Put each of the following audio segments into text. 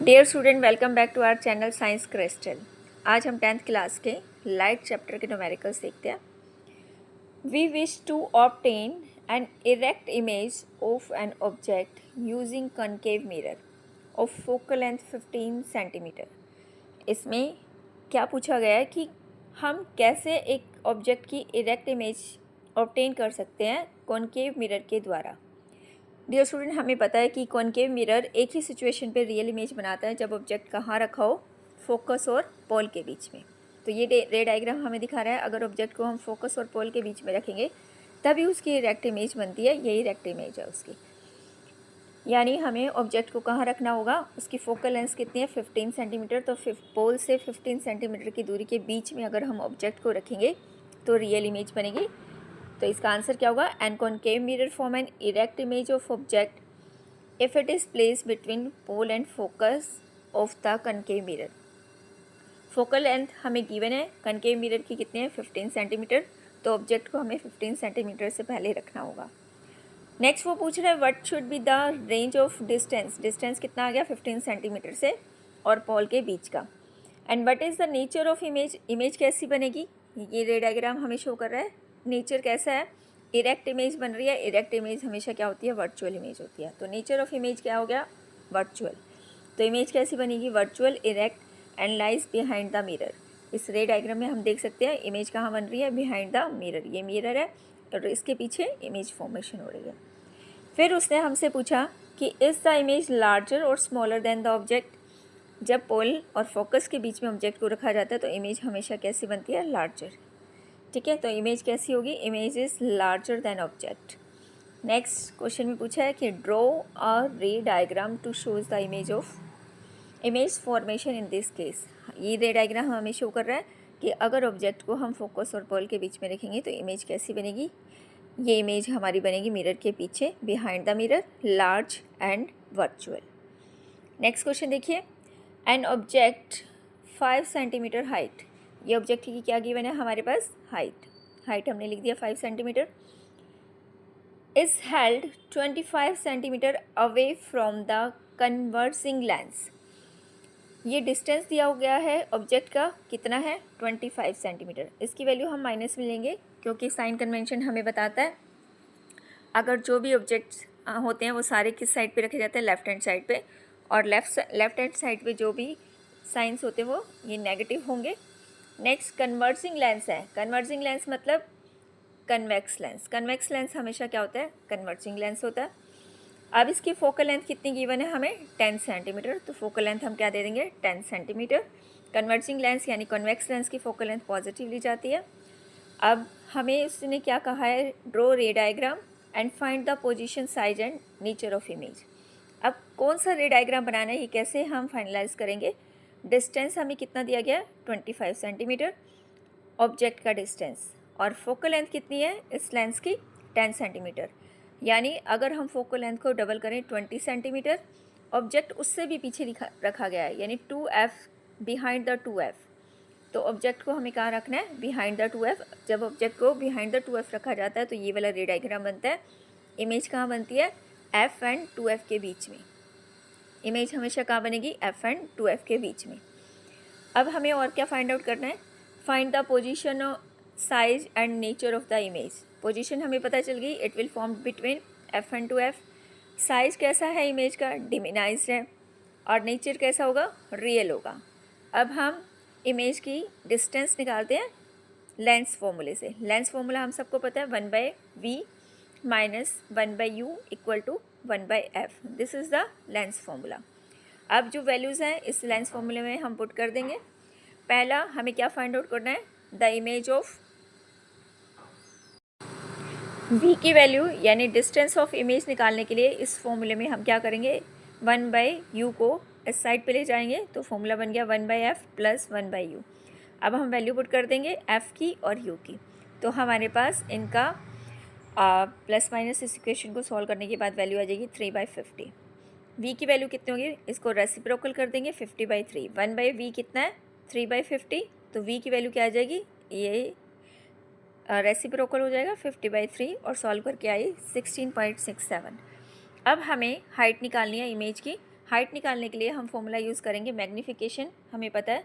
Dear student, welcome back to our channel science crystal. आज हम 10th class के light chapter के numericals देखते हैं। We wish to obtain an erect image of an object using concave mirror of focal length 15 centimetre. इसमें क्या पूछा गया है कि हम कैसे एक ऑब्जेक्ट की इरेक्ट इमेज ऑब्टेन कर सकते हैं कॉनकेव मिरर के द्वारा। डियर स्टूडेंट, हमें पता है कि कॉनकेव मिरर एक ही सिचुएशन पे रियल इमेज बनाता है जब ऑब्जेक्ट कहाँ रखा हो, फोकस और पोल के बीच में। तो ये रे डायग्राम हमें दिखा रहा है, अगर ऑब्जेक्ट को हम फोकस और पोल के बीच में रखेंगे तभी उसकी इरेक्ट इमेज बनती है। यही इरेक्ट इमेज है उसकी। यानी हमें ऑब्जेक्ट को कहाँ रखना होगा, उसकी फोकल लेंथ कितनी है 15 सेंटीमीटर। तो पोल से 15 सेंटीमीटर की दूरी के बीच में अगर हम ऑब्जेक्ट को रखेंगे तो रियल इमेज बनेगी। तो इसका आंसर क्या होगा, an concave mirror form an erect image of object if it is place between pole and focus of the concave mirror. Focal length हमें गिवन है कनकेव मिरर की कितनी है 15 सेंटीमीटर। तो ऑब्जेक्ट को हमें 15 सेंटीमीटर से पहले रखना होगा। नेक्स्ट वो पूछ रहा है what should be the range of distance. Distance कितना आ गया 15 सेंटीमीटर से और पोल के बीच का। And what is the nature of image. Image कैसी बनेगी, ये रे डायग्राम हमें शो कर रहा है। नेचर कैसा है, इरेक्ट इमेज बन रही है। इरेक्ट इमेज हमेशा क्या होती है, वर्चुअल इमेज होती है। तो नेचर ऑफ इमेज क्या हो गया, वर्चुअल। तो इमेज कैसी बनेगी, virtual, erect and lies behind the mirror. इस रे डायग्राम में हम देख सकते हैं इमेज कहाँ बन रही है, बिहाइंड द मिरर। ये मिरर है और इसके पीछे इमेज फॉर्मेशन हो रही है। फिर उसने हमसे पूछा कि इज़ द इमेज लार्जर और स्मॉलर देन द ऑब्जेक्ट। जब पोल और फोकस के बीच में ऑब्जेक्ट को रखा जाता है तो इमेज हमेशा कैसी बनती है, लार्जर। ठीक है, तो इमेज कैसी होगी, image is larger than object. Next question में पूछा है कि draw a ray diagram to shows the image formation in this case. ये रे डायग्राम हमें शो कर रहा है कि अगर ऑब्जेक्ट को हम फोकस और पोल के बीच में रखेंगे तो इमेज कैसी बनेगी। ये इमेज हमारी बनेगी मिरर के पीछे, behind the mirror, large and virtual. Next question देखिए, एन ऑब्जेक्ट 5 सेंटीमीटर हाइट। ये ऑब्जेक्ट की क्या गिवन है हमारे पास, हाइट हमने लिख दिया 5 centimetre. Is held 25 centimetre away from the conversing lens. ये डिस्टेंस दिया गया है ऑब्जेक्ट का, कितना है 25 सेंटीमीटर। इसकी वैल्यू हम माइनस में लेंगे क्योंकि साइन कन्वेंशन हमें बताता है अगर जो भी ऑब्जेक्ट्स होते हैं वो सारे किस साइड पे रखे जाते हैं, लेफ्ट हैंड साइड पे। और लेफ्ट हैंड साइड पे जो भी साइंस होते हैं वो ये नेगेटिव होंगे। नेक्स्ट कन्वर्जिंग लेंस है। कन्वर्जिंग लेंस मतलब कन्वेक्स लेंस। कन्वेक्स लेंस हमेशा क्या होता है, कन्वर्जिंग लेंस होता है। अब इसकी फोकल लेंथ कितनी गिवन है हमें, 10 सेंटीमीटर। तो फोकल लेंथ हम क्या दे देंगे, 10 सेंटीमीटर। कन्वर्जिंग लेंस यानी कन्वेक्स लेंस की फोकल लेंथ पॉजिटिव ली जाती है। अब हमें उसने क्या कहा है, ड्रॉ रे diagram and find the position, size and nature of image. अब कौन सा रे डायग्राम बनाना है, ये कैसे हम फाइनलाइज करेंगे। डिस्टेंस हमें कितना दिया गया, 25 सेंटीमीटर ऑब्जेक्ट का डिस्टेंस, और फोकल लेंथ कितनी है इस लेंस की, 10 सेंटीमीटर। यानी अगर हम फोकल लेंथ को डबल करें 20 सेंटीमीटर, ऑब्जेक्ट उससे भी पीछे रखा गया है यानी 2f, बिहाइंड द 2f। तो ऑब्जेक्ट को हमें कहाँ रखना है, बिहाइंड द 2f। जब ऑब्जेक्ट को बिहाइंड द 2f रखा जाता है तो ये वाला रे डायग्राम बनता है। इमेज कहाँ बनती है, f एंड 2f के बीच में। इमेज हमेशा कहाँ बनेगी, f एंड 2f के बीच में। अब हमें और क्या फाइंड आउट करना है, find the position, size and nature of the image. Position हमें पता चल गई, it will form between f and 2f। Size कैसा है इमेज का, डिमिनाइज्ड है। और नेचर कैसा होगा, रियल होगा। अब हम इमेज की डिस्टेंस निकालते हैं लेंस फॉर्मूले से। लेंस फॉर्मूला हम सबको पता है 1/v minus 1/u equal to 1/f। This is the lens formula. अब जो वैल्यूज़ हैं इस लेंस फॉर्मूले में हम पुट कर देंगे। पहला हमें क्या फाइंड आउट करना है, द इमेज ऑफ v की वैल्यू यानी डिस्टेंस ऑफ इमेज निकालने के लिए इस फॉर्मूले में हम क्या करेंगे, 1/u को इस साइड पे ले जाएंगे तो फॉर्मूला बन गया 1/f प्लस 1/u। अब हम वैल्यू पुट कर देंगे f की और u की। तो हमारे पास इनका प्लस माइनस इस इक्वेशन को सॉल्व करने के बाद वैल्यू आ जाएगी 3/50। v की वैल्यू कितनी होगी, इसको रेसिप्रोकल कर देंगे 50/3। 1/v कितना है 3/50, तो v की वैल्यू क्या आ जाएगी, ये रेसिप्रोकल हो जाएगा 50/3 और सॉल्व करके आई 16.67। अब हमें हाइट निकालनी है इमेज की, हाइट निकालने के लिए हम फॉर्मूला यूज़ करेंगे मैग्नीफिकेशन, हमें पता है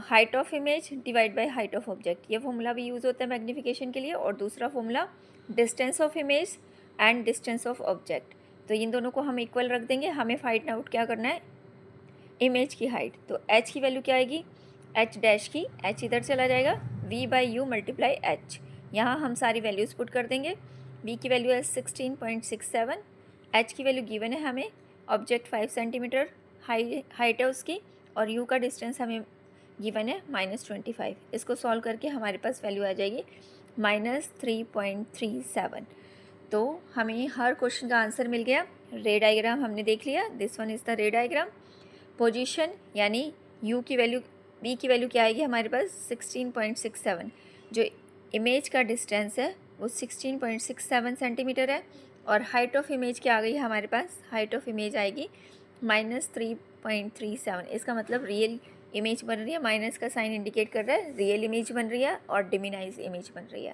height of image divide by height of object, ये फॉर्मूला भी यूज़ होता है मैग्नीफिकेशन के लिए। और दूसरा formula distance of image and distance of object, तो इन दोनों को हम इक्वल रख देंगे। हमें फाइंड आउट क्या करना है, इमेज की हाइट। तो h की वैल्यू क्या आएगी, h डैश की, h इधर चला जाएगा, v by you multiply h, यहाँ हम सारी वैल्यूज़ पुट कर देंगे। v की वैल्यू है 16.67, h की वैल्यू गिवन है हमें, ऑब्जेक्ट 5 सेंटीमीटर हाइट है उसकी, और u का डिस्टेंस हमें गिवन है -25। इसको सॉल्व करके हमारे पास वैल्यू आ जाएगी -3.37। तो हमें हर क्वेश्चन का आंसर मिल गया। रे डायग्राम हमने देख लिया, दिस वन इज़ द रे डायग्राम। पोजीशन यानी u की वैल्यू, v की वैल्यू क्या आएगी हमारे पास 16.67, जो इमेज का डिस्टेंस है वो 16.67 सेंटीमीटर है। और हाइट ऑफ इमेज क्या आ गई हमारे पास, हाइट ऑफ इमेज आएगी -3.37। इसका मतलब रियल इमेज बन रही है, माइनस का साइन इंडिकेट कर रहा है रियल इमेज बन रही है और डिमिनाइज इमेज बन रही है।